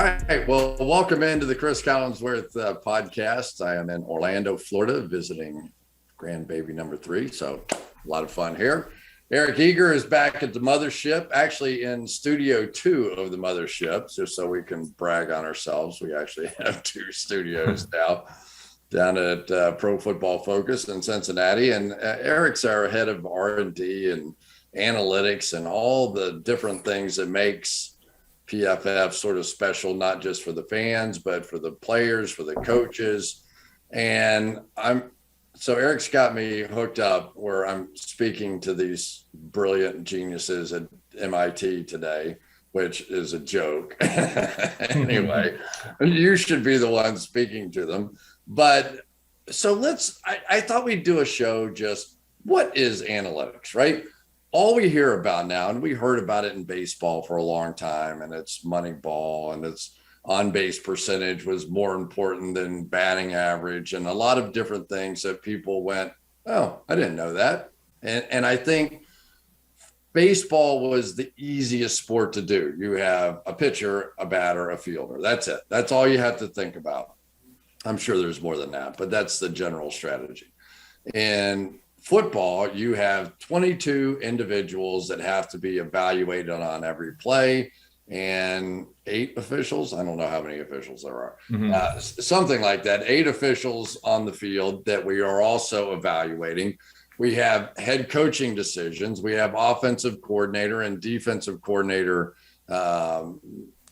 right. Well, welcome into the Chris Collinsworth podcast. I am in Orlando, Florida, visiting grandbaby number 3. So a lot of fun here. Eric Eager is back at the mothership, actually in studio 2 of the mothership, just so we can brag on ourselves. We actually have 2 studios now down at Pro Football Focus in Cincinnati. And Eric's our head of R&D and analytics and all the different things that makes PFF sort of special, not just for the fans, but for the players, for the coaches. And so Eric's got me hooked up where I'm speaking to these brilliant geniuses at MIT today, which is a joke. Anyway, you should be the one speaking to them. But so I thought we'd do a show just what is analytics, right? All we hear about now, and we heard about it in baseball for a long time, and it's Moneyball and it's on-base percentage was more important than batting average and a lot of different things that people went, oh, I didn't know that. And I think baseball was the easiest sport to do. You have a pitcher, a batter, a fielder. That's it. That's all you have to think about. I'm sure there's more than that, but that's the general strategy. And football, you have 22 individuals that have to be evaluated on every play and 8 officials. I don't know how many officials there are. Something like that. 8 officials on the field that we are also evaluating. We have head coaching decisions. We have offensive coordinator and defensive coordinator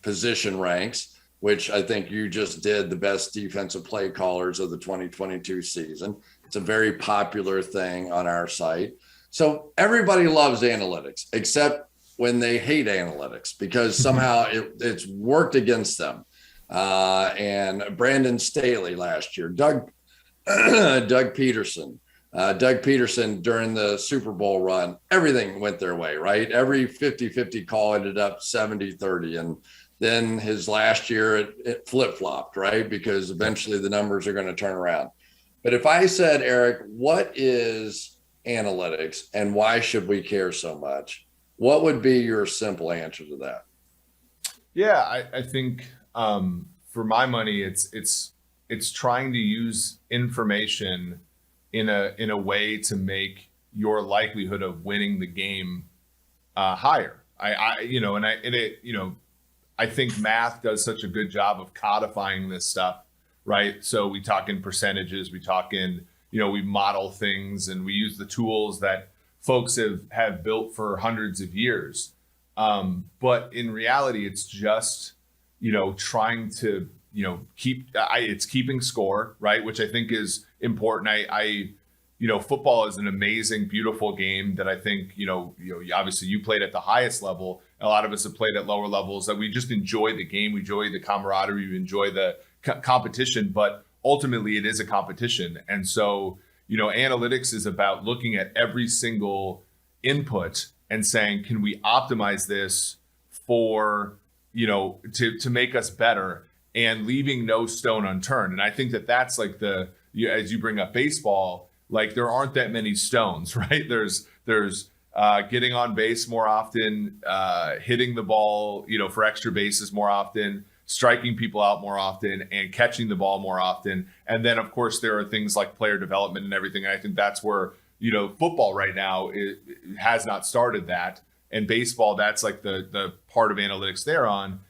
position ranks, which I think you just did the best defensive play callers of the 2022 season. It's a very popular thing on our site. So everybody loves analytics, except when they hate analytics because somehow it's worked against them. And Brandon Staley last year, Doug Peterson. Doug Peterson during the Super Bowl run, everything went their way, right? Every 50-50 call ended up 70-30. And then his last year, it flip-flopped, right? Because eventually the numbers are going to turn around. But if I said, Eric, what is analytics and why should we care so much? What would be your simple answer to that? Yeah, I think for my money, it's trying to use information in a way to make your likelihood of winning the game higher. I think math does such a good job of codifying this stuff, right? So we talk in percentages, we talk in, we model things and we use the tools that folks have built for hundreds of years. But in reality, it's just, trying to, it's keeping score, right? Which I think is important. Football is an amazing, beautiful game that I think, obviously you played at the highest level. A lot of us have played at lower levels that we just enjoy the game. We enjoy the camaraderie, we enjoy the competition, but ultimately it is a competition. And so, analytics is about looking at every single input and saying, can we optimize this for, to make us better and leaving no stone unturned. And I think that that's like as you bring up baseball, like there aren't that many stones, right? There's getting on base more often, hitting the ball, for extra bases more often, striking people out more often, and catching the ball more often. And then, of course, there are things like player development and everything. And I think that's where, football right now it has not started that. And baseball, that's like the part of analytics they're on.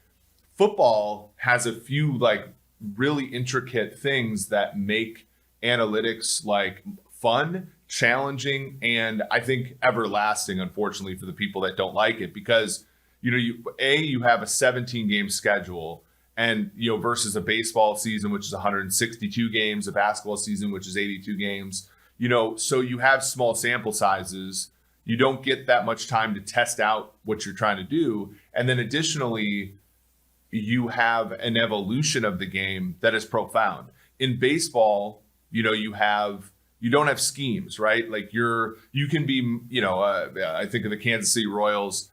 Football has a few like really intricate things that make analytics like fun, challenging, and I think everlasting, unfortunately, for the people that don't like it, because you have a 17-game schedule, and versus a baseball season, which is 162 games, a basketball season, which is 82 games, so you have small sample sizes. You don't get that much time to test out what you're trying to do. And then additionally, you have an evolution of the game that is profound. In baseball, you don't have schemes, right? Like you can be, I think of the Kansas City Royals,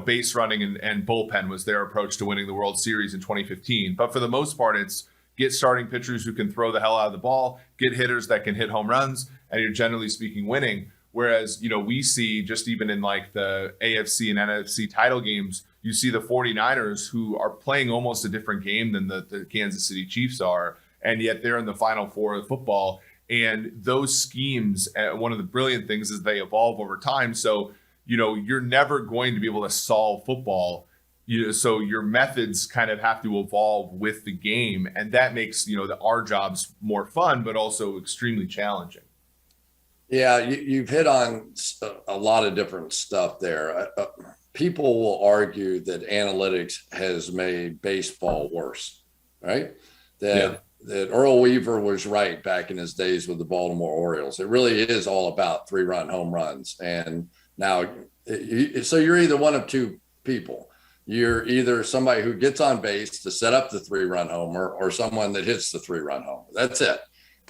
base running and bullpen was their approach to winning the World Series in 2015. But for the most part, it's get starting pitchers who can throw the hell out of the ball, get hitters that can hit home runs, and you're generally speaking winning. Whereas, we see just even in like the AFC and NFC title games, you see the 49ers, who are playing almost a different game than the Kansas City Chiefs are, and yet they're in the Final Four of football. And those schemes, one of the brilliant things is they evolve over time. So, you're never going to be able to solve football. So your methods kind of have to evolve with the game. And that makes, our jobs more fun, but also extremely challenging. Yeah, you've hit on a lot of different stuff there. People will argue that analytics has made baseball worse, right? That Earl Weaver was right back in his days with the Baltimore Orioles. It really is all about 3-run home runs. And now, so you're either one of two people. You're either somebody who gets on base to set up the 3-run homer, or someone that hits the 3-run homer. That's it.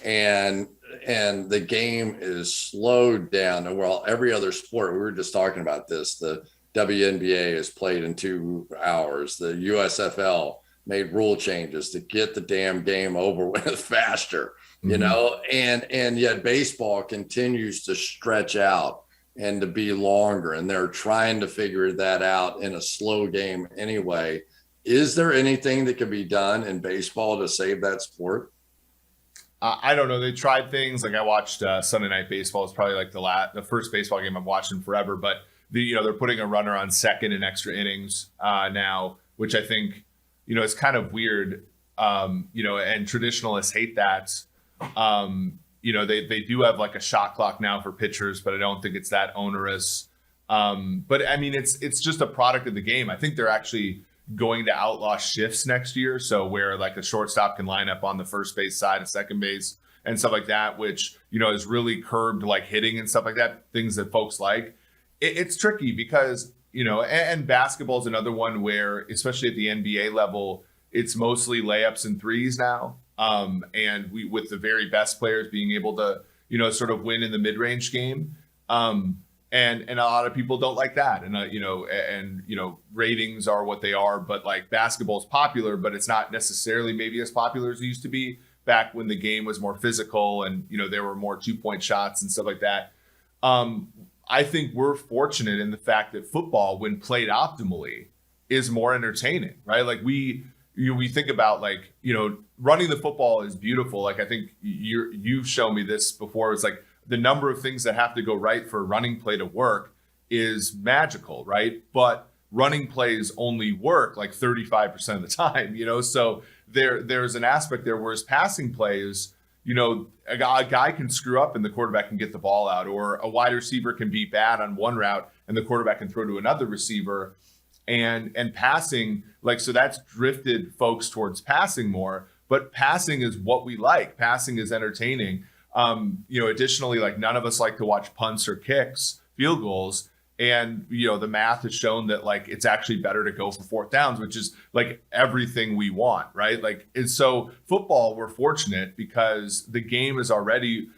And the game is slowed down. Well, every other sport, we were just talking about this, the WNBA is played in 2 hours. The USFL made rule changes to get the damn game over with faster, and yet baseball continues to stretch out and to be longer, and they're trying to figure that out in a slow game anyway. Is there anything that can be done in baseball to save that sport? I don't know. They tried things like I watched Sunday Night Baseball. It's probably like the first baseball game I've watched in forever. But they're putting a runner on second in extra innings now, which I think is kind of weird. And traditionalists hate that. They do have like a shot clock now for pitchers, but I don't think it's that onerous. But I mean, it's just a product of the game. I think they're actually going to outlaw shifts next year. So where like a shortstop can line up on the first base side of second base and stuff like that, which, is really curbed like hitting and stuff like that, things that folks like. It's tricky because, and basketball is another one where, especially at the NBA level, it's mostly layups and threes now. And we, with the very best players being able to, sort of win in the mid-range game. And a lot of people don't like that. And, ratings are what they are, but like basketball is popular, but it's not necessarily maybe as popular as it used to be back when the game was more physical and, there were more 2-point shots and stuff like that. I think we're fortunate in the fact that football, when played optimally, is more entertaining, right? Like we think about like, running the football is beautiful. Like I think you've shown me this before. It's like, the number of things that have to go right for a running play to work is magical, right? But running plays only work like 35% of the time, so there's an aspect there, whereas passing plays, a guy can screw up and the quarterback can get the ball out, or a wide receiver can be bad on one route and the quarterback can throw to another receiver. And passing, like, so that's drifted folks towards passing more, but passing is what we like. Passing is entertaining. Additionally, like none of us like to watch punts or kicks, field goals. And, the math has shown that like, it's actually better to go for 4th downs, which is like everything we want, right? Like, and so football, we're fortunate because the game is already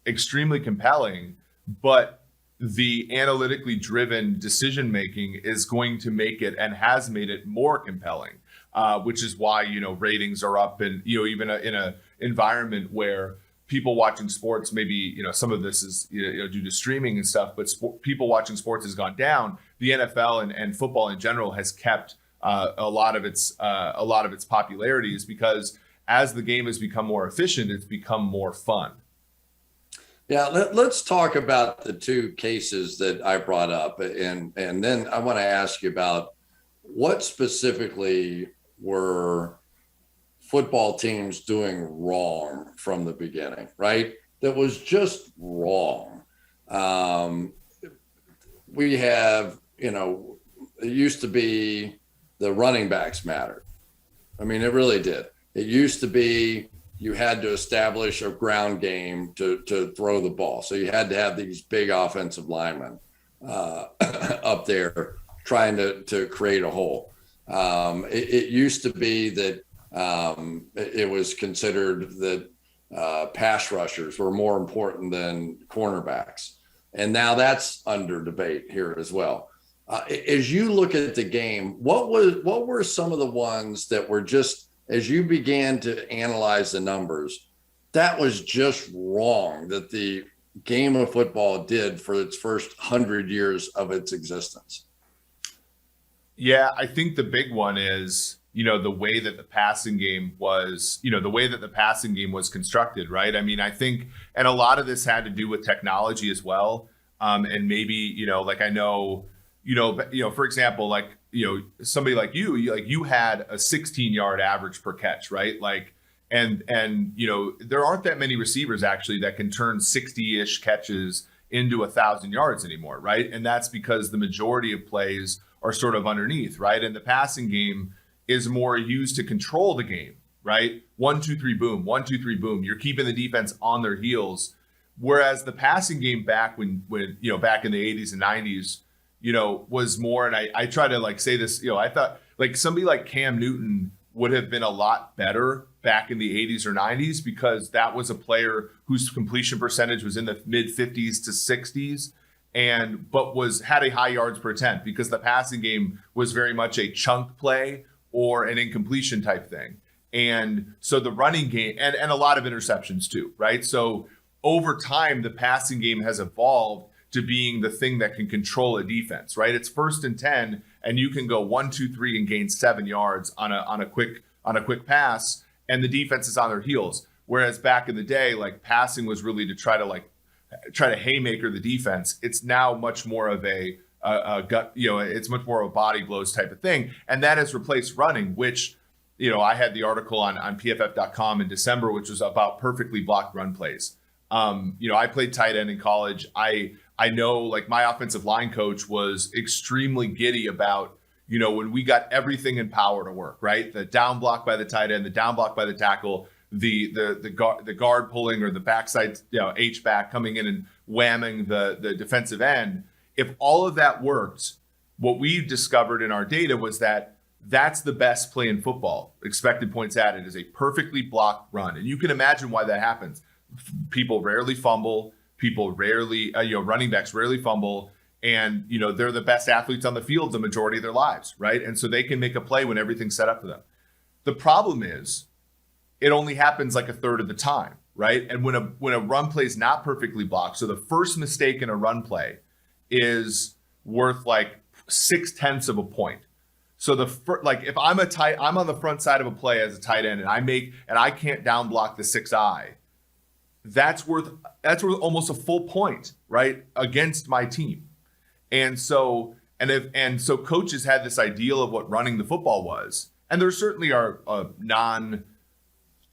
extremely compelling, but the analytically driven decision-making is going to make it and has made it more compelling, which is why, ratings are up and, even in a environment where people watching sports, maybe, some of this is due to streaming and stuff, but people watching sports has gone down. The NFL and football in general has kept a lot of its popularity, is because as the game has become more efficient, it's become more fun. Yeah, let's talk about the 2 cases that I brought up, and then I want to ask you about what specifically were football teams doing wrong from the beginning, right? That was just wrong. We have, it used to be the running backs mattered. I mean, it really did. It used to be you had to establish a ground game to throw the ball. So you had to have these big offensive linemen up there trying to create a hole. It used to be that it was considered that pass rushers were more important than cornerbacks. And now that's under debate here as well. As you look at the game, what were some of the ones that were just, as you began to analyze the numbers, that was just wrong that the game of football did for its first 100 years of its existence? Yeah, I think the big one is, the way that the passing game was, constructed, right? I mean, I think, and a lot of this had to do with technology as well. And maybe, like I know, for example, like, somebody like you had a 16-yard average per catch, right? Like, and there aren't that many receivers actually that can turn 60-ish catches into 1,000 yards anymore, right? And that's because the majority of plays are sort of underneath, right? And the passing game is more used to control the game, right? 1, 2, 3, boom, 1, 2, 3, boom. You're keeping the defense on their heels. Whereas the passing game back when back in the 80s and 90s, was more, and I try to like say this, I thought like somebody like Cam Newton would have been a lot better back in the 80s or 90s because that was a player whose completion percentage was in the mid 50s to 60s but had a high yards per attempt because the passing game was very much a chunk play or an incompletion type thing. And so the running game and a lot of interceptions too, right? So over time, the passing game has evolved to being the thing that can control a defense, right? It's 1st and 10, and you can go 1, 2, 3 and gain 7 yards on a quick pass, and the defense is on their heels. Whereas back in the day, like passing was really to try to haymaker the defense. It's now much more of a gut, it's much more of a body blows type of thing, and that has replaced running, which I had the article on PFF.com in December, which was about perfectly blocked run plays. I played tight end in college. I know like my offensive line coach was extremely giddy about, when we got everything in power to work, right? The down block by the tight end, the down block by the tackle, the guard pulling or the backside, H back coming in and whamming the defensive end. If all of that worked, what we discovered in our data was that that's the best play in football. Expected points added is a perfectly blocked run. And you can imagine why that happens. People rarely fumble. People rarely, running backs rarely fumble. And, they're the best athletes on the field the majority of their lives, right? And so they can make a play when everything's set up for them. The problem is it only happens like a third of the time, right? And when a run play is not perfectly blocked, so the first mistake in a run play is worth like 0.6 of a point. So if I'm on the front side of a play as a tight end and I can't down block the 6-eye, that's worth almost a full point, right, against my team. And so coaches had this ideal of what running the football was, and there certainly are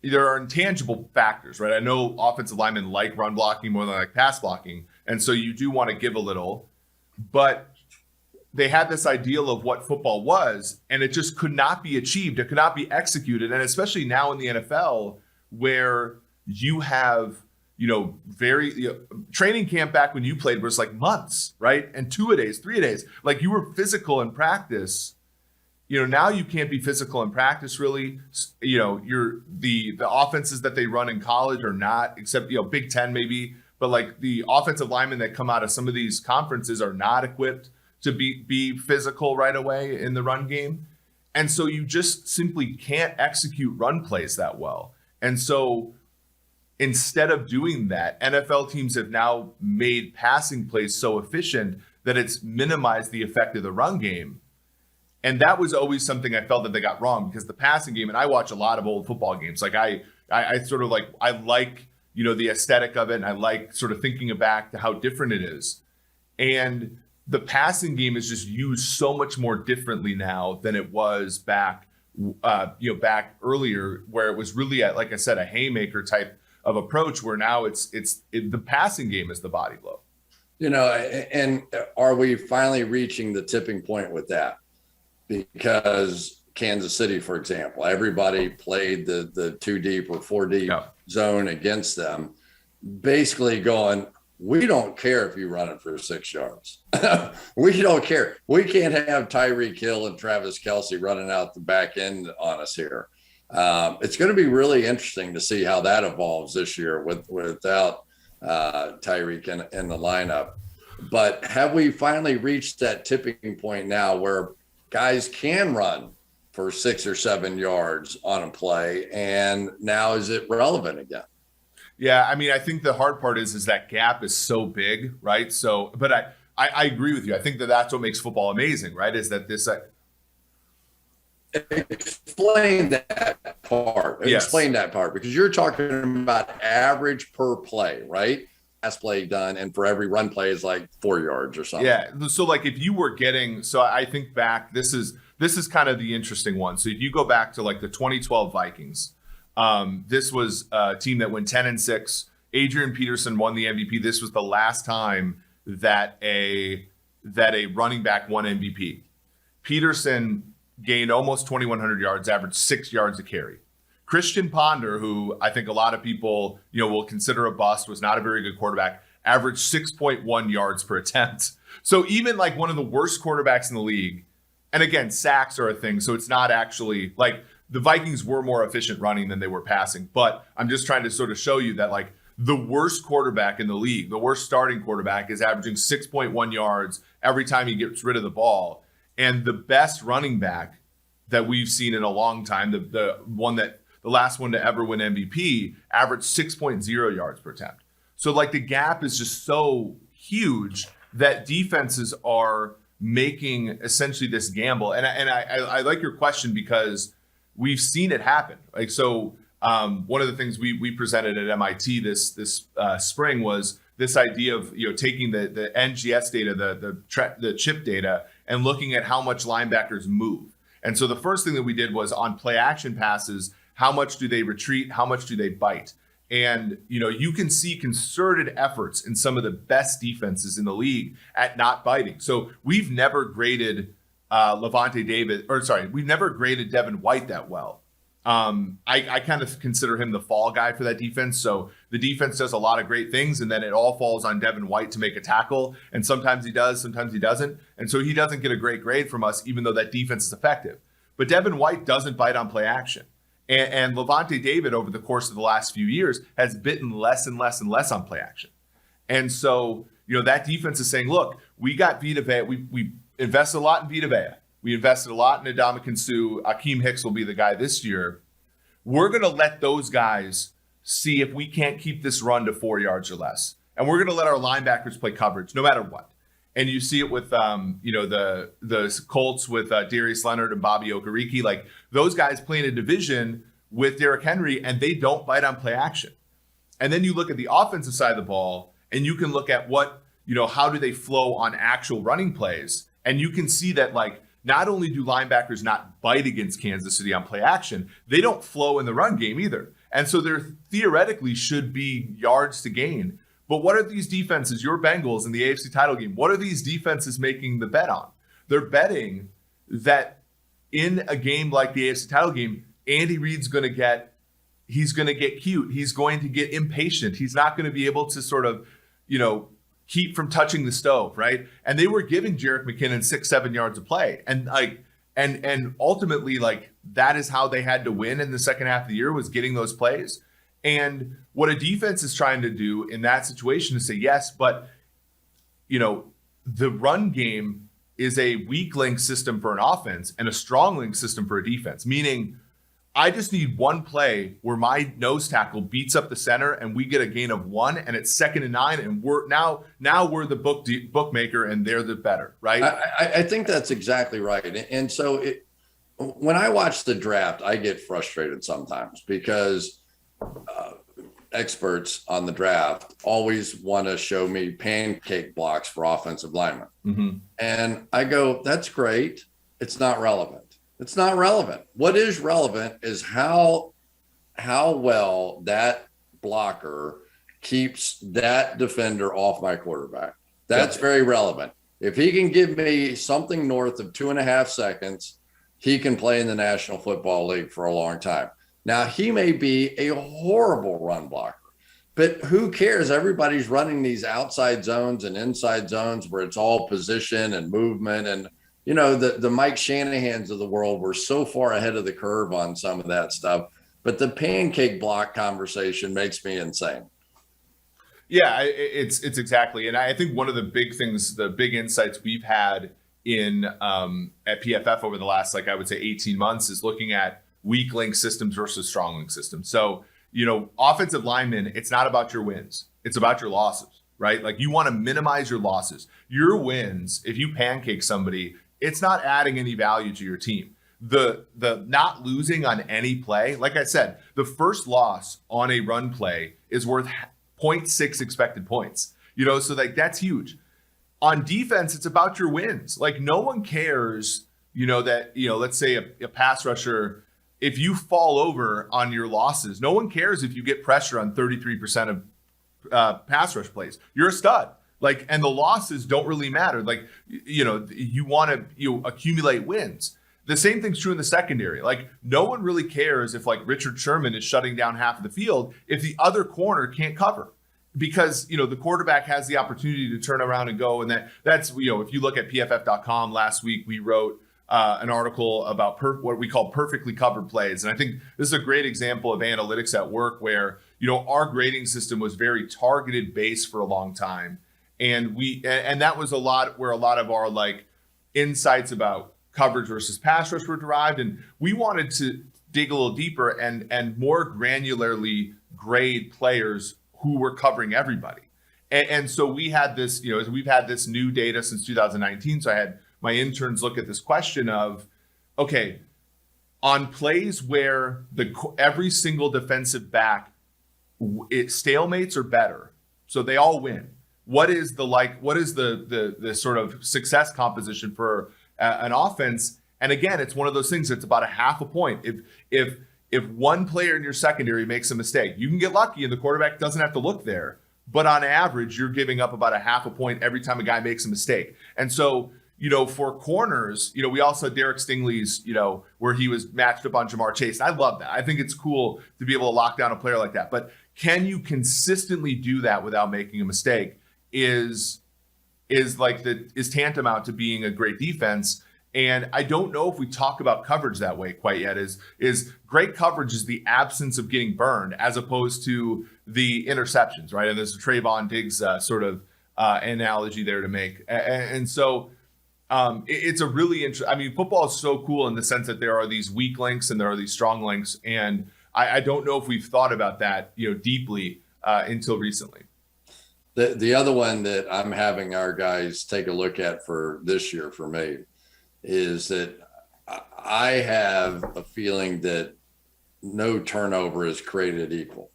there are intangible factors, right? I know offensive linemen like run blocking more than like pass blocking, and so you do want to give a little, but they had this ideal of what football was, and it just could not be achieved. It could not be executed, and especially now in the NFL where you have, training camp back when you played was like months, right? And 2-a-days, 3-a-days, like you were physical in practice. Now you can't be physical in practice really. You're the offenses that they run in college are not, except, Big Ten maybe, but like the offensive linemen that come out of some of these conferences are not equipped to be physical right away in the run game. And so you just simply can't execute run plays that well. And so instead of doing that, NFL teams have now made passing plays so efficient that it's minimized the effect of the run game. And that was always something I felt that they got wrong, because the passing game, and I watch a lot of old football games. Like I sort of like, I like, the aesthetic of it. And I like sort of thinking back to how different it is. And the passing game is just used so much more differently now than it was back earlier, where it was really, like I said, a haymaker type of approach, where now it's the passing game is the body blow. And are we finally reaching the tipping point with that? Because Kansas City, for example, everybody played the 2 deep or 4 deep zone against them, basically going, we don't care if you run it for 6 yards. We don't care. We can't have Tyreek Hill and Travis Kelce running out the back end on us here. It's going to be really interesting to see how that evolves this year without Tyreek in the lineup. But have we finally reached that tipping point now where guys can run for 6 or 7 yards on a play, and now is it relevant again? Yeah, I mean, I think the hard part is that gap is so big, right? So, but I agree with you. I think that's what makes football amazing, right? Is that this explain that part. Yes. Explain that part, because you're talking about average per play, right? Pass play done, and for every run play is like 4 yards or something. Yeah. So like if you were getting, so I think back, this is kind of the interesting one. So if you go back to like the 2012 Vikings, this was a team that went 10-6. Adrian Peterson won the MVP. This was the last time that a running back won MVP. Peterson gained almost 2,100 yards, averaged 6 yards a carry. Christian Ponder, who I think a lot of people, will consider a bust, was not a very good quarterback, averaged 6.1 yards per attempt. So even like one of the worst quarterbacks in the league, and again, sacks are a thing, so it's not actually like the Vikings were more efficient running than they were passing. But I'm just trying to sort of show you that like the worst quarterback in the league, the worst starting quarterback, is averaging 6.1 yards every time he gets rid of the ball. And the best running back that we've seen in a long time, the last one to ever win MVP, averaged 6.0 yards per attempt. So like the gap is just so huge that defenses are making essentially this gamble. And I like your question because we've seen it happen. Like, so one of the things we presented at MIT this spring was this idea of taking the NGS data, the chip data, and looking at how much linebackers move. And so the first thing that we did was on play action passes, how much do they retreat? How much do they bite? And, you can see concerted efforts in some of the best defenses in the league at not biting. So we've never graded we've never graded Devin White that well. I kind of consider him the fall guy for that defense. So the defense does a lot of great things, and then it all falls on Devin White to make a tackle. And sometimes he does, sometimes he doesn't. And so he doesn't get a great grade from us, even though that defense is effective. But Devin White doesn't bite on play action. And Levante David, over the course of the last few years, has bitten less and less and less on play action. And so, that defense is saying, look, we got Vita Vea. We invested a lot in Vita Vea. We invested a lot in Ndamukong Suh. Akeem Hicks will be the guy this year. We're going to let those guys see if we can't keep this run to 4 yards or less. And we're going to let our linebackers play coverage no matter what. And you see it with, the Colts with Darius Leonard and Bobby Okereke. Like, those guys play in a division with Derrick Henry, and they don't bite on play action. And then you look at the offensive side of the ball, and you can look at how do they flow on actual running plays. And you can see that, like, not only do linebackers not bite against Kansas City on play action, they don't flow in the run game either. And so there theoretically should be yards to gain. But what are these defenses, your Bengals in the AFC title game, what are these defenses making the bet on? They're betting that in a game like the AFC title game, Andy Reid's going to get cute. He's going to get impatient. He's not going to be able to sort of, keep from touching the stove, right? And they were giving Jerick McKinnon 6-7 yards of play. And and ultimately, like, that is how they had to win in the second half of the year, was getting those plays. And what a defense is trying to do in that situation is say, yes, but, the run game is a weak link system for an offense and a strong link system for a defense, meaning I just need one play where my nose tackle beats up the center and we get a gain of 1 and it's 2nd and 9 and we're now we're the bookmaker and they're the better, right? I think that's exactly right. And so when I watch the draft, I get frustrated sometimes because experts on the draft always want to show me pancake blocks for offensive linemen. Mm-hmm. And I go, that's great. It's not relevant. It's not relevant. What is relevant is how well that blocker keeps that defender off my quarterback. That's very relevant. If he can give me something north of 2.5 seconds, he can play in the National Football League for a long time. Now, he may be a horrible run blocker, but who cares? Everybody's running these outside zones and inside zones where it's all position and movement. And, the Mike Shanahans of the world were so far ahead of the curve on some of that stuff. But the pancake block conversation makes me insane. Yeah, it's exactly. And I think one of the big things, the big insights we've had in at PFF over the last, I would say 18 months is looking at weak link systems versus strong link systems. So, offensive linemen, it's not about your wins. It's about your losses, right? Like, you want to minimize your losses. Your wins, if you pancake somebody, it's not adding any value to your team. the not losing on any play, like I said, the first loss on a run play is worth 0.6 expected points. So like that's huge. On defense, it's about your wins. Like no one cares, that, let's say a pass rusher, if you fall over on your losses, no one cares if you get pressure on 33% of pass rush plays. You're a stud. Like, and the losses don't really matter. Like, you want to accumulate wins. The same thing's true in the secondary. Like, no one really cares if like Richard Sherman is shutting down half of the field if the other corner can't cover, because the quarterback has the opportunity to turn around and go. And that's if you look at PFF.com last week, we wrote an article about what we call perfectly covered plays. And I think this is a great example of analytics at work where, our grading system was very targeted based for a long time. And that was a lot where a lot of our like insights about coverage versus pass rush were derived. And we wanted to dig a little deeper and more granularly grade players who were covering everybody. And so we had this, we've had this new data since 2019. So I had my interns look at this question of, okay, on plays where every single defensive back, it stalemates or better, so they all win. What is the sort of success composition for an offense? And again, it's one of those things that's about a half a point. If one player in your secondary makes a mistake, you can get lucky and the quarterback doesn't have to look there. But on average, you're giving up about a half a point every time a guy makes a mistake. And so, for corners, we also had Derek Stingley's, where he was matched up on Jamar Chase. And I love that. I think it's cool to be able to lock down a player like that. But can you consistently do that without making a mistake is tantamount to being a great defense. And I don't know if we talk about coverage that way quite yet. Is great coverage is the absence of getting burned as opposed to the interceptions, right? And there's a Trayvon Diggs sort of analogy there to make. And so it's a really interesting. I mean, football is so cool in the sense that there are these weak links and there are these strong links. And I don't know if we've thought about that, deeply until recently. The other one that I'm having our guys take a look at for this year for me is that I have a feeling that no turnover is created equal.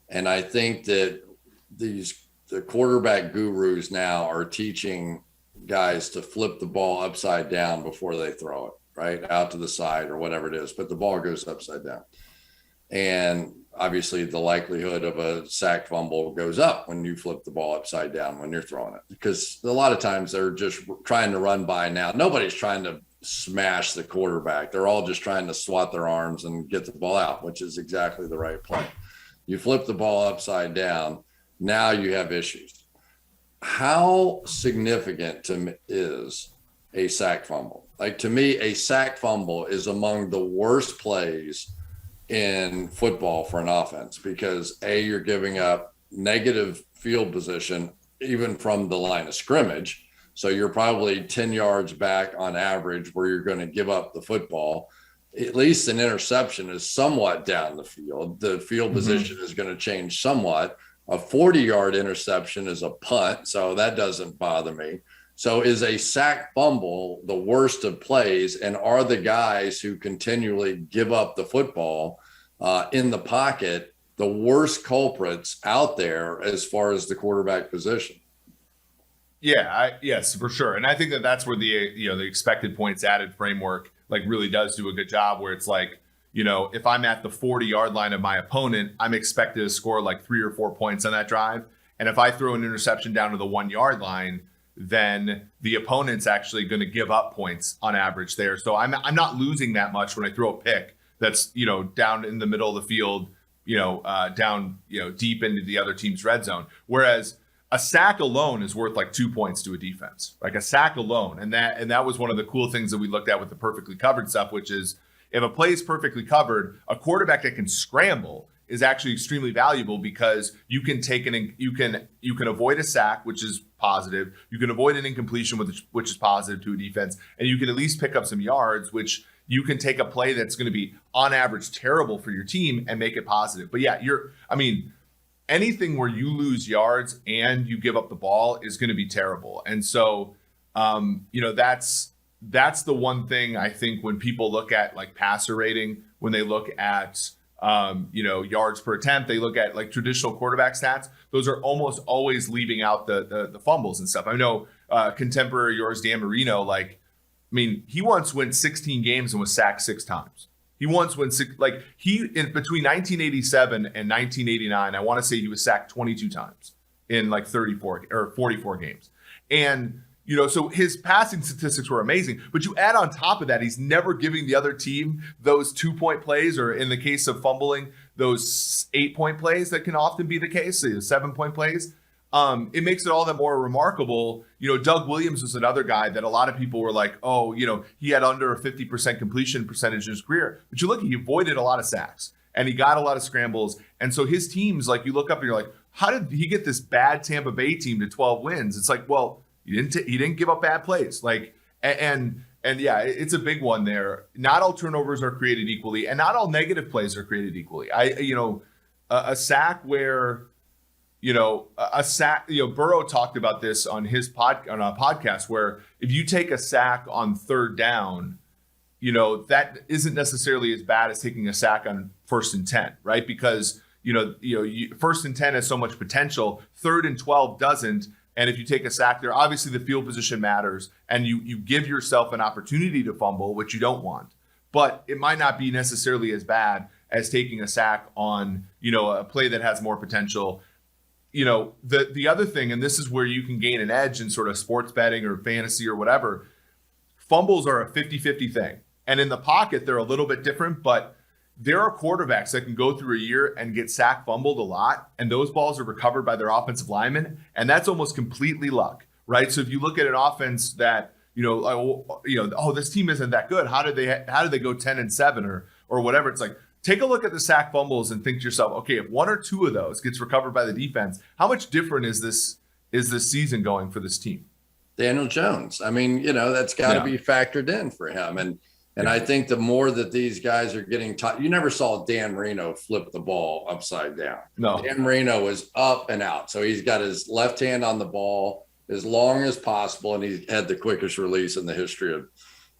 And I think that the quarterback gurus now are teaching guys to flip the ball upside down before they throw it, right? Out to the side or whatever it is, but the ball goes upside down. And obviously the likelihood of a sack fumble goes up when you flip the ball upside down when you're throwing it, because a lot of times they're just trying to run by now. Nobody's trying to smash the quarterback. They're all just trying to swat their arms and get the ball out, which is exactly the right play. You flip the ball upside down, now you have issues. How significant is a sack fumble? Like, to me, a sack fumble is among the worst plays in football for an offense, because you're giving up negative field position even from the line of scrimmage. So you're probably 10 yards back on average where you're going to give up the football. At least an interception is somewhat down the field. The field position is going to change somewhat. A 40-yard interception is a punt, so that doesn't bother me. So is a sack fumble the worst of plays? And are the guys who continually give up the football in the pocket the worst culprits out there as far as the quarterback position? Yes, for sure. And I think that's where the expected points added framework like really does do a good job, where it's like, if I'm at the 40-yard line of my opponent, I'm expected to score like 3 or 4 points on that drive. And if I throw an interception down to the 1-yard line, then the opponent's actually going to give up points on average there. So I'm not losing that much when I throw a pick that's, down in the middle of the field, down, deep into the other team's red zone. Whereas a sack alone is worth like 2 points to a defense, like a sack alone. And that was one of the cool things that we looked at with the perfectly covered stuff, which is if a play is perfectly covered, a quarterback that can scramble is actually extremely valuable, because you can you can avoid a sack, which is positive. You can avoid an incompletion, which is positive to a defense, and you can at least pick up some yards, which you can take a play that's going to be on average terrible for your team and make it positive. But yeah, anything where you lose yards and you give up the ball is going to be terrible. And so, that's the one thing I think when people look at like passer rating, when they look at yards per attempt, they look at like traditional quarterback stats. Those are almost always leaving out the fumbles and stuff. I know contemporary yours, Dan Marino, like, I mean, he once went 16 games and was sacked 6 times. He once went between 1987 and 1989, I want to say he was sacked 22 times in like 34 or 44 games. And, so his passing statistics were amazing, but you add on top of that, he's never giving the other team those 2-point plays, or in the case of fumbling, those 8-point plays that can often be the case, 7-point plays. It makes it all that more remarkable. Doug Williams was another guy that a lot of people were like, oh, he had under a 50% completion percentage in his career. But you look, he avoided a lot of sacks and he got a lot of scrambles. And so his teams, like, you look up and you're like, how did he get this bad Tampa Bay team to 12 wins? It's like, well, he didn't give up bad plays. Like, and yeah, it's a big one there. Not all turnovers are created equally, and not all negative plays are created equally. A sack where, Burrow talked about this on his on a podcast, where if you take a sack on 3rd down, that isn't necessarily as bad as taking a sack on 1st and 10, right? Because, 1st and 10 has so much potential, 3rd and 12 doesn't. And if you take a sack there, obviously the field position matters, and you give yourself an opportunity to fumble, which you don't want. But it might not be necessarily as bad as taking a sack on, a play that has more potential. The other thing, and this is where you can gain an edge in sort of sports betting or fantasy or whatever, fumbles are a 50-50 thing. And in the pocket, they're a little bit different, but there are quarterbacks that can go through a year and get sack fumbled a lot, and those balls are recovered by their offensive linemen, and that's almost completely luck, right? So if you look at an offense that, this team isn't that good, how did they go 10-7 or whatever? It's like, take a look at the sack fumbles and think to yourself, okay, if 1 or 2 of those gets recovered by the defense, how much different is this season going for this team? Daniel Jones. I mean, that's got to be factored in for him. And I think the more that these guys are getting taught, you never saw Dan Marino flip the ball upside down. No. Dan Marino was up and out. So he's got his left hand on the ball as long as possible, and he had the quickest release in the history of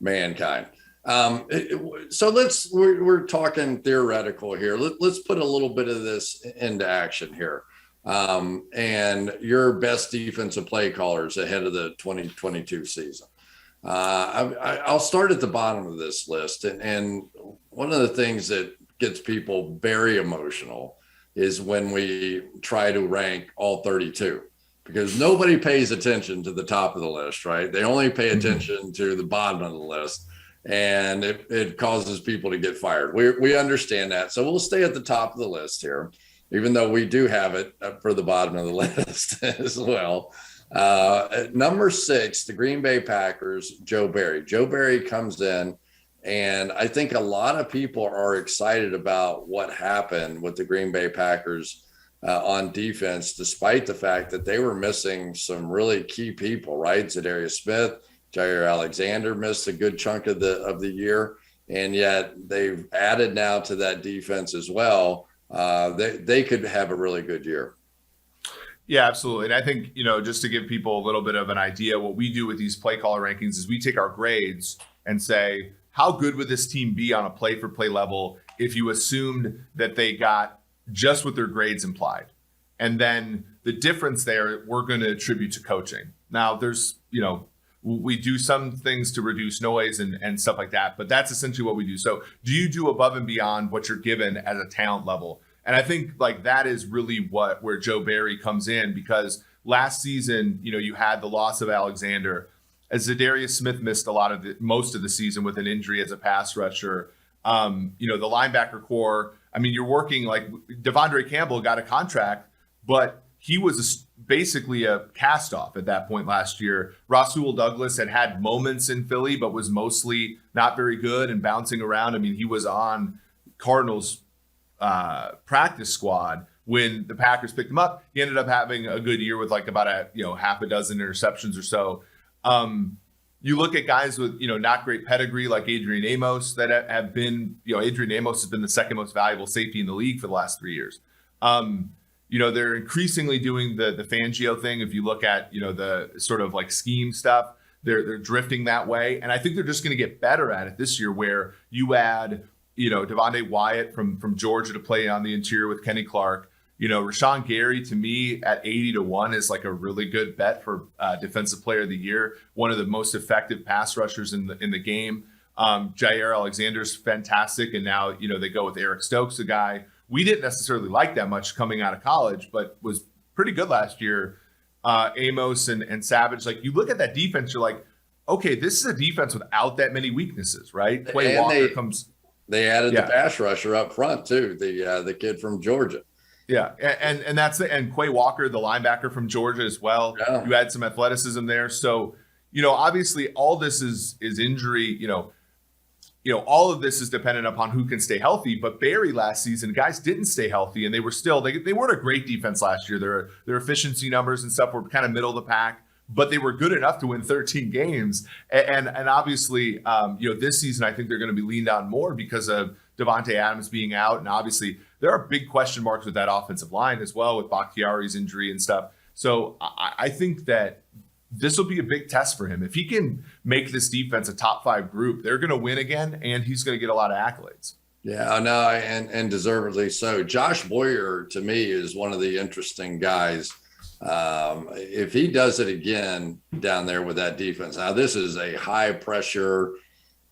mankind. So we're talking theoretical here. Let's put a little bit of this into action here. And your best defensive play callers ahead of the 2022 season. I'll start at the bottom of this list. And one of the things that gets people very emotional is when we try to rank all 32, because nobody pays attention to the top of the list, right? They only pay attention to the bottom of the list, and it causes people to get fired. We understand that. So we'll stay at the top of the list here, even though we do have it for the bottom of the list as well. At number 6, the Green Bay Packers, Joe Barry. Joe Barry comes in, and I think a lot of people are excited about what happened with the Green Bay Packers on defense, despite the fact that they were missing some really key people, right? Zadarius Smith, Jair Alexander missed a good chunk of the year, and yet they've added now to that defense as well. They could have a really good year. Yeah, absolutely. And I think, just to give people a little bit of an idea, what we do with these play caller rankings is we take our grades and say, how good would this team be on a play for play level if you assumed that they got just what their grades implied? And then the difference there, we're going to attribute to coaching. Now there's, we do some things to reduce noise and stuff like that, but that's essentially what we do. So do you do above and beyond what you're given at a talent level? And I think like that is really where Joe Barry comes in, because last season, you had the loss of Alexander, as Zadarius Smith missed most of the season with an injury as a pass rusher. The linebacker core, I mean, you're working like Devondre Campbell got a contract, but he was basically a cast off at that point last year. Rasul Douglas had moments in Philly, but was mostly not very good and bouncing around. I mean, he was on Cardinals practice squad when the Packers picked him up. He ended up having a good year with like about half a dozen interceptions or so. You look at guys with not great pedigree like Adrian Amos that have been Adrian Amos has been the second most valuable safety in the league for the last 3 years. They're increasingly doing the Fangio thing. If you look at the sort of like scheme stuff, they're drifting that way. And I think they're just going to get better at it this year, where you add, Devontae Wyatt from Georgia to play on the interior with Kenny Clark. Rashawn Gary, to me, at 80-1 is like a really good bet for Defensive Player of the Year, one of the most effective pass rushers in the game. Jair Alexander's fantastic, and now they go with Eric Stokes, a guy we didn't necessarily like that much coming out of college, but was pretty good last year. Amos and Savage, like, you look at that defense, you're like, okay, this is a defense without that many weaknesses, right? Quay Walker comes. They added the pass rusher up front too, the kid from Georgia. Yeah, and that's and Quay Walker, the linebacker from Georgia as well. Yeah. You had some athleticism there, so obviously all this is injury. All of this is dependent upon who can stay healthy. But Barry last season, guys didn't stay healthy, and they were still they weren't a great defense last year. Their efficiency numbers and stuff were kind of middle of the pack, but they were good enough to win 13 games. And obviously, this season I think they're going to be leaned on more because of Devontae Adams being out, and obviously there are big question marks with that offensive line as well, with Bakhtiari's injury and stuff. So I think that this will be a big test for him. If he can make this defense a top 5 group, they're going to win again, and he's going to get a lot of accolades. Yeah, no, and deservedly so. Josh Boyer, to me, is one of the interesting guys. If he does it again down there with that defense, now this is a high pressure.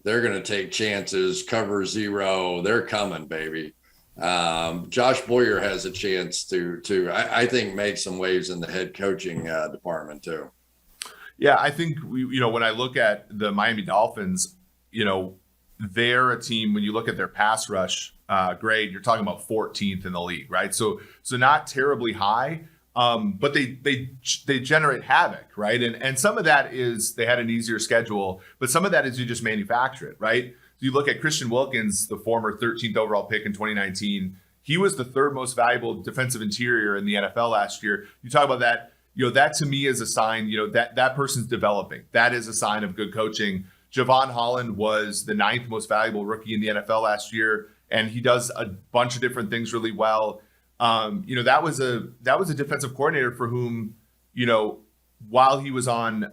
They're going to take chances, cover 0. They're coming, baby. Josh Boyer has a chance to I think, make some waves in the head coaching department too. Yeah, I think when I look at the Miami Dolphins, they're a team, when you look at their pass rush grade, you're talking about 14th in the league, right? So not terribly high, but they generate havoc, right? And some of that is they had an easier schedule, but some of that is you just manufacture it, right? So you look at Christian Wilkins, the former 13th overall pick in 2019. He was the 3rd most valuable defensive interior in the NFL last year. You talk about that. That to me is a sign, that person's developing. That is a sign of good coaching. Javon Holland was the 9th most valuable rookie in the NFL last year, and he does a bunch of different things really well. That was a defensive coordinator for whom, while he was on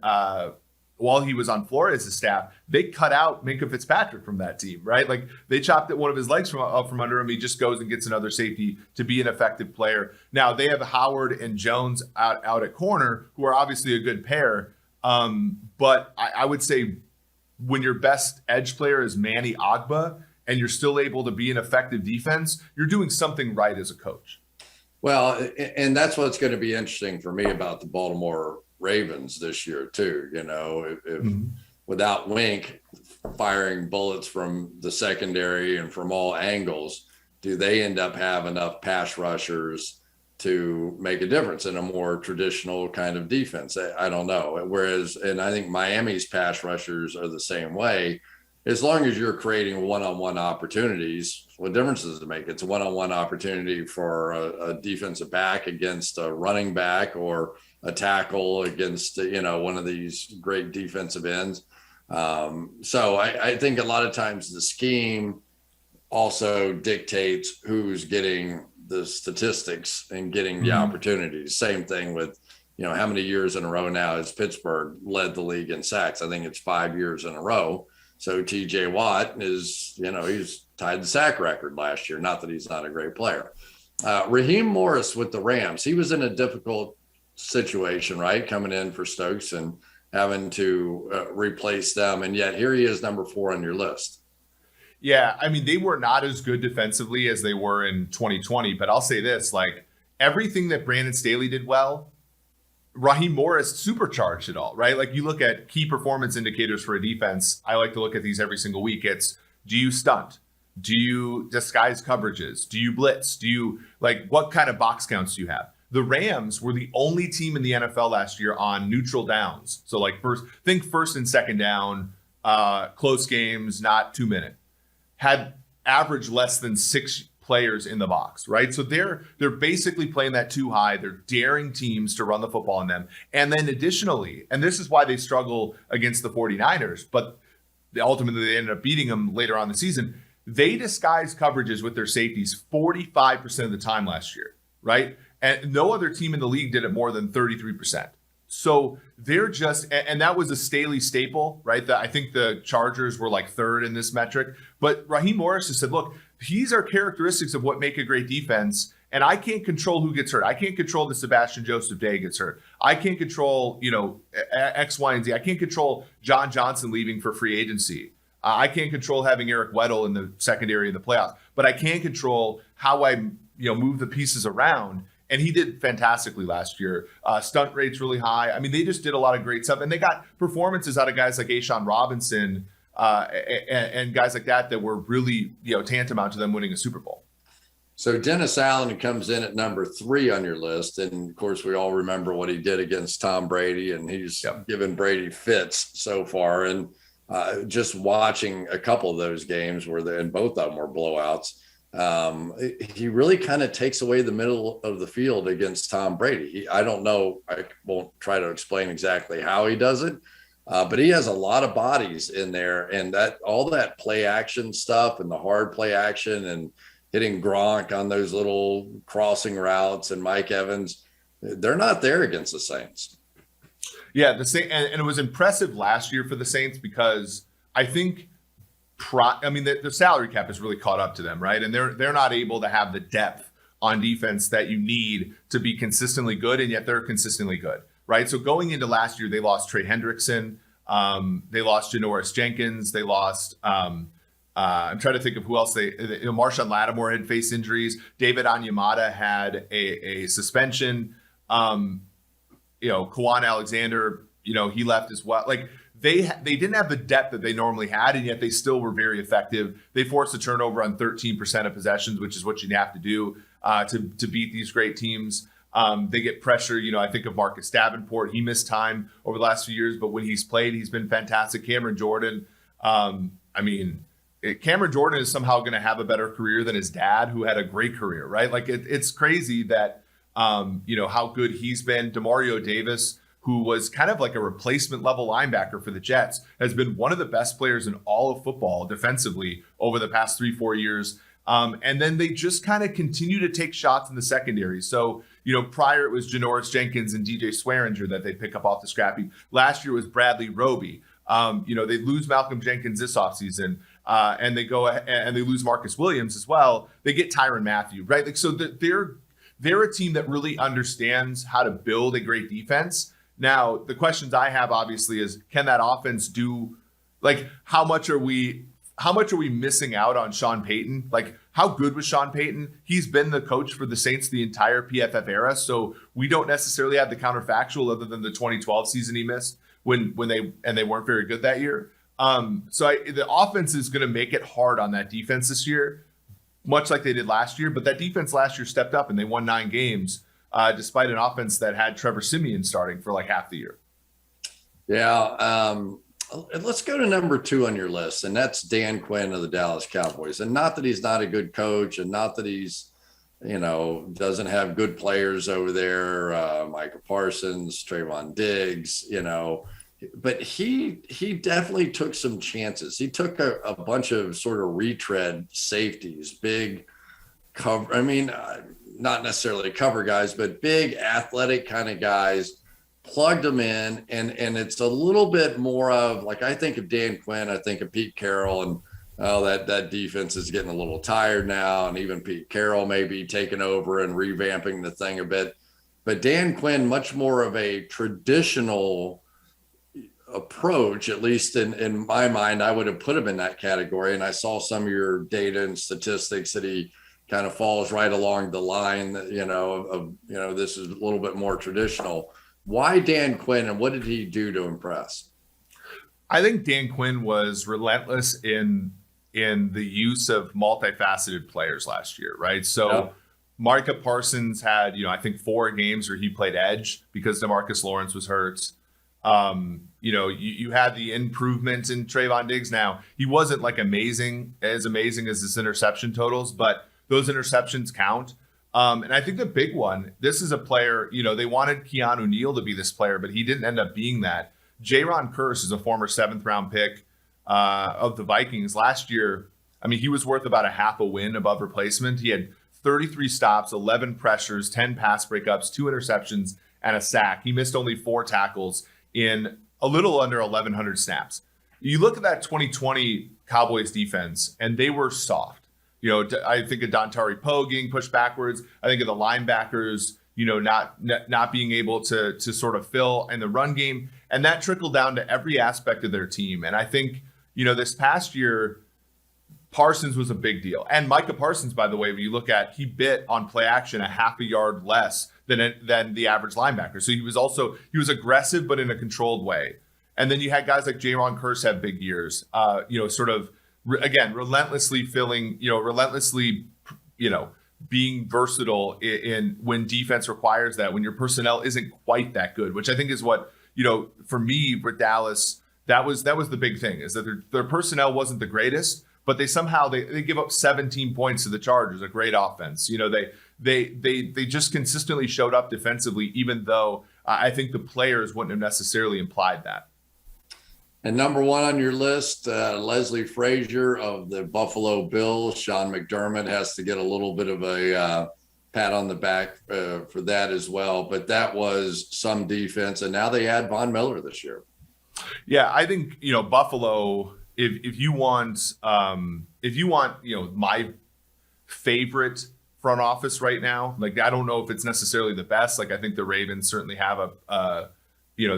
Flores' staff, they cut out Minkah Fitzpatrick from that team, right? Like, they chopped one of his legs from under him. He just goes and gets another safety to be an effective player. Now they have Howard and Jones out at corner, who are obviously a good pair. But I would say when your best edge player is Manny Agba and you're still able to be an effective defense, you're doing something right as a coach. Well, and that's what's going to be interesting for me about the Baltimore Ravens this year too. If without Wink firing bullets from the secondary and from all angles, do they end up have enough pass rushers to make a difference in a more traditional kind of defense? I don't know. Whereas, and I think Miami's pass rushers are the same way. As long as you're creating one-on-one opportunities, what difference does it make? It's a one-on-one opportunity for a defensive back against a running back, or a tackle against, one of these great defensive ends. So I think a lot of times the scheme also dictates who's getting the statistics and getting the opportunities. Same thing with, how many years in a row now has Pittsburgh led the league in sacks? I think it's 5 years in a row. So TJ Watt is, he's tied the sack record last year. Not that he's not a great player. Raheem Morris with the Rams, he was in a difficult situation, right? Coming in for Stokes and having to replace them. And yet here he is, number 4 on your list. Yeah, I mean, they were not as good defensively as they were in 2020. But I'll say this, like, everything that Brandon Staley did well, Raheem Morris supercharged it all, right? Like, you look at key performance indicators for a defense. I like to look at these every single week. It's, do you stunt? Do you disguise coverages? Do you blitz? Do you, what kind of box counts do you have? The Rams were the only team in the NFL last year on neutral downs. So, first and second down, close games, not 2-minute. Had averaged less than 6 players in the box, right? So they're basically playing that too high. They're daring teams to run the football on them. And then additionally, and this is why they struggle against the 49ers, but ultimately they ended up beating them later on in the season. They disguised coverages with their safeties 45% of the time last year, right? And no other team in the league did it more than 33%. So they're just, and that was a Staley staple, right? I think the Chargers were like third in this metric. But Raheem Morris just said, look, these are characteristics of what make a great defense. And I can't control who gets hurt. I can't control that Sebastian Joseph Day gets hurt. I can't control, X, Y, and Z. I can't control John Johnson leaving for free agency. I can't control having Eric Weddle in the secondary in the playoffs. But I can control how I, move the pieces around. And he did fantastically last year. Stunt rate's really high. I mean, they just did a lot of great stuff. And they got performances out of guys like Ashawn Robinson and guys like that were really, tantamount to them winning a Super Bowl. So Dennis Allen comes in at number 3 on your list. And of course, we all remember what he did against Tom Brady, and he's given Brady fits so far. And just watching a couple of those games and both of them were blowouts. He really kind of takes away the middle of the field against Tom Brady. I don't know. I won't try to explain exactly how he does it, but he has a lot of bodies in there, and all that play action stuff and the hard play action and hitting Gronk on those little crossing routes and Mike Evans, they're not there against the Saints. Yeah, the Saints, and it was impressive last year for the Saints because I think the salary cap has really caught up to them, right? And they're not able to have the depth on defense that you need to be consistently good, and yet they're consistently good, right? So going into last year, they lost Trey Hendrickson, they lost Janoris Jenkins, they lost. I'm trying to think of who else Marshawn Lattimore had faced injuries. David Onyemata had a suspension. Kwan Alexander, he left as well. Like, They didn't have the depth that they normally had, and yet they still were very effective. They forced a turnover on 13% of possessions, which is what you have to do to beat these great teams. They get pressure. I think of Marcus Davenport. He missed time over the last few years, but when he's played, he's been fantastic. Cameron Jordan. Cameron Jordan is somehow going to have a better career than his dad, who had a great career, right? Like it's crazy that how good he's been. Demario Davis, who was kind of like a replacement level linebacker for the Jets, has been one of the best players in all of football defensively over the past 3-4 years. And then they just kind of continue to take shots in the secondary. So, prior it was Janoris Jenkins and DJ Swearinger that they pick up off the scrap heap. Last year was Bradley Roby. They lose Malcolm Jenkins this offseason, and they go and they lose Marcus Williams as well. They get Tyrann Mathieu, right? Like, so they're a team that really understands how to build a great defense. Now, the questions I have obviously is, can that offense do, like, how much are we missing out on Sean Payton? Like, how good was Sean Payton? He's been the coach for the Saints the entire PFF era, so we don't necessarily have the counterfactual other than the 2012 season he missed when they weren't very good that year. The offense is going to make it hard on that defense this year, much like they did last year. But that defense last year stepped up and they won 9 games. Despite an offense that had Trevor Siemian starting for like half the year. Yeah. Let's go to number 2 on your list, and that's Dan Quinn of the Dallas Cowboys. And not that he's not a good coach, and not that he's, doesn't have good players over there, Micah Parsons, Trayvon Diggs, but he definitely took some chances. He took a bunch of sort of retread safeties, big cover. Not necessarily cover guys, but big athletic kind of guys, plugged them in. And it's a little bit more of, like, I think of Dan Quinn, I think of Pete Carroll, and that defense is getting a little tired now. And even Pete Carroll may be taking over and revamping the thing a bit. But Dan Quinn, much more of a traditional approach, at least in my mind, I would have put him in that category. And I saw some of your data and statistics that he kind of falls right along the line that, this is a little bit more traditional. Why Dan Quinn, and what did he do to impress? I think Dan Quinn was relentless in the use of multifaceted players last year, right? So Micah Parsons had, I think 4 games where he played edge because DeMarcus Lawrence was hurt. You had the improvement in Trayvon Diggs. Now, he wasn't like amazing as his interception totals, but those interceptions count. And I think the big one, this is a player, they wanted Keanu Neal to be this player, but he didn't end up being that. Jaron Kearse is a former 7th round pick of the Vikings. Last year, he was worth about a half a win above replacement. He had 33 stops, 11 pressures, 10 pass breakups, 2 interceptions, and a sack. He missed only 4 tackles in a little under 1,100 snaps. You look at that 2020 Cowboys defense, and they were soft. I think of Dontari Poe getting pushed backwards. I think of the linebackers, not being able to sort of fill in the run game. And that trickled down to every aspect of their team. And I think, this past year, Parsons was a big deal. And Micah Parsons, by the way, when you look at, he bit on play action a half a yard less than the average linebacker. So he was aggressive, but in a controlled way. And then you had guys like Jaron Kearse have big years, again, relentlessly filling, being versatile in when defense requires that, when your personnel isn't quite that good, which I think is what, for me with Dallas, that was the big thing, is that their personnel wasn't the greatest, but they somehow they give up 17 points to the Chargers, a great offense. They just consistently showed up defensively, even though I think the players wouldn't have necessarily implied that. And number 1 on your list, Leslie Frazier of the Buffalo Bills. Sean McDermott has to get a little bit of a pat on the back for that as well. But that was some defense, and now they add Von Miller this year. Yeah, I think Buffalo. If you want my favorite front office right now, like, I don't know if it's necessarily the best. Like, I think the Ravens certainly have the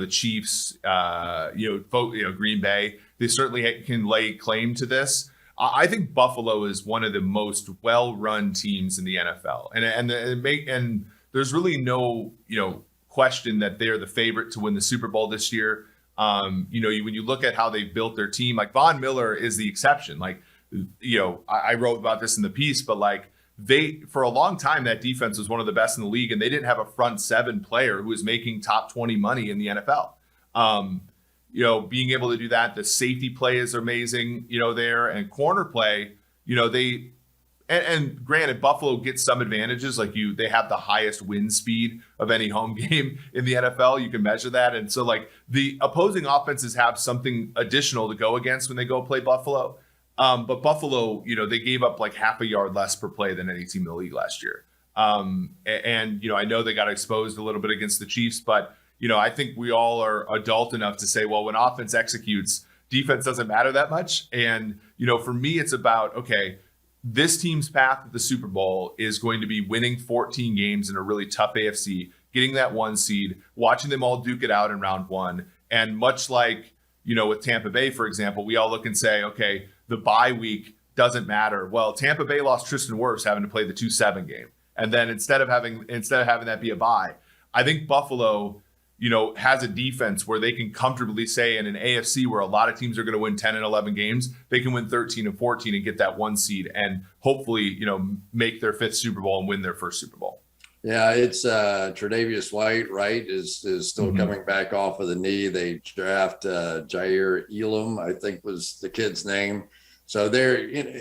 Chiefs, Green Bay, they certainly can lay claim to this. I think Buffalo is one of the most well-run teams in the NFL, and there's really no question that they're the favorite to win the Super Bowl this year. When you look at how they built their team, like, Von Miller is the exception. Like, I wrote about this in the piece, but like, for a long time, that defense was one of the best in the league, and they didn't have a front 7 player who was making top 20 money in the NFL. Being able to do that, the safety play is amazing, there, and corner play, and granted, Buffalo gets some advantages, like they have the highest wind speed of any home game in the NFL. You can measure that. And so, like, the opposing offenses have something additional to go against when they go play Buffalo. But Buffalo, they gave up like half a yard less per play than any team in the league last year. I know they got exposed a little bit against the Chiefs, but, I think we all are adult enough to say, well, when offense executes, defense doesn't matter that much. And, for me, it's about, okay, this team's path to the Super Bowl is going to be winning 14 games in a really tough AFC, getting that 1 seed, watching them all duke it out in round 1. And much like, with Tampa Bay, for example, we all look and say, okay, the bye week doesn't matter. Well, Tampa Bay lost Tristan Wirfs having to play the 2-7 game. And then instead of having that be a bye, I think Buffalo, has a defense where they can comfortably say, in an AFC where a lot of teams are going to win 10 and 11 games, they can win 13 and 14 and get that 1 seed and hopefully, make their 5th Super Bowl and win their 1st Super Bowl. Yeah, it's Tre'Davious White, right, is still coming back off of the knee. They draft Jair Elam, I think was the kid's name. So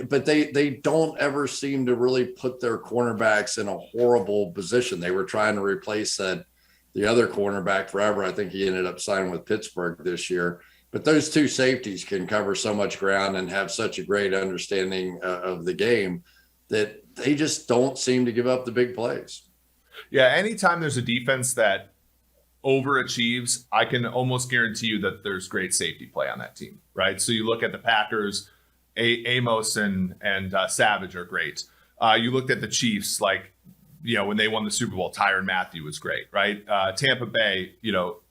but they don't ever seem to really put their cornerbacks in a horrible position. They were trying to replace the other cornerback forever. I think he ended up signing with Pittsburgh this year. But those 2 safeties can cover so much ground and have such a great understanding of the game that they just don't seem to give up the big plays. Yeah, anytime there's a defense that overachieves, I can almost guarantee you that there's great safety play on that team, right? So you look at the Packers, Amos and Savage are great. You looked at the Chiefs, like, when they won the Super Bowl, Tyrann Mathieu was great, right? Tampa Bay,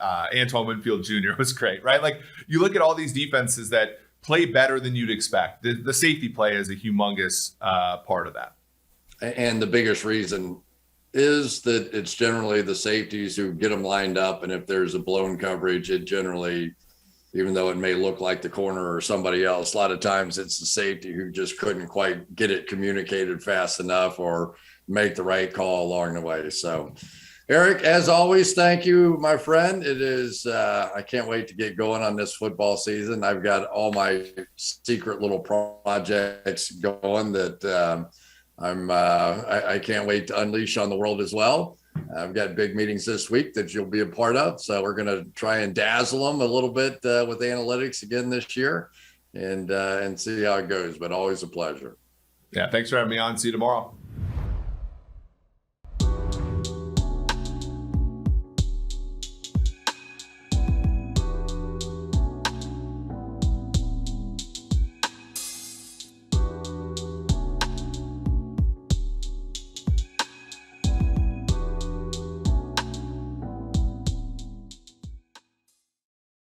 Antoine Winfield Jr. was great, right? Like, you look at all these defenses that play better than you'd expect. The safety play is a humongous part of that. And the biggest reason is that it's generally the safeties who get them lined up. And if there's a blown coverage, it generally, even though it may look like the corner or somebody else, a lot of times it's the safety who just couldn't quite get it communicated fast enough or make the right call along the way. So, Eric, as always, thank you, my friend. It is, I can't wait to get going on this football season. I've got all my secret little projects going that I can't wait to unleash on the world as well. I've got big meetings this week that you'll be a part of. So we're going to try and dazzle them a little bit with analytics again this year and see how it goes, but always a pleasure. Yeah. Thanks for having me on. See you tomorrow.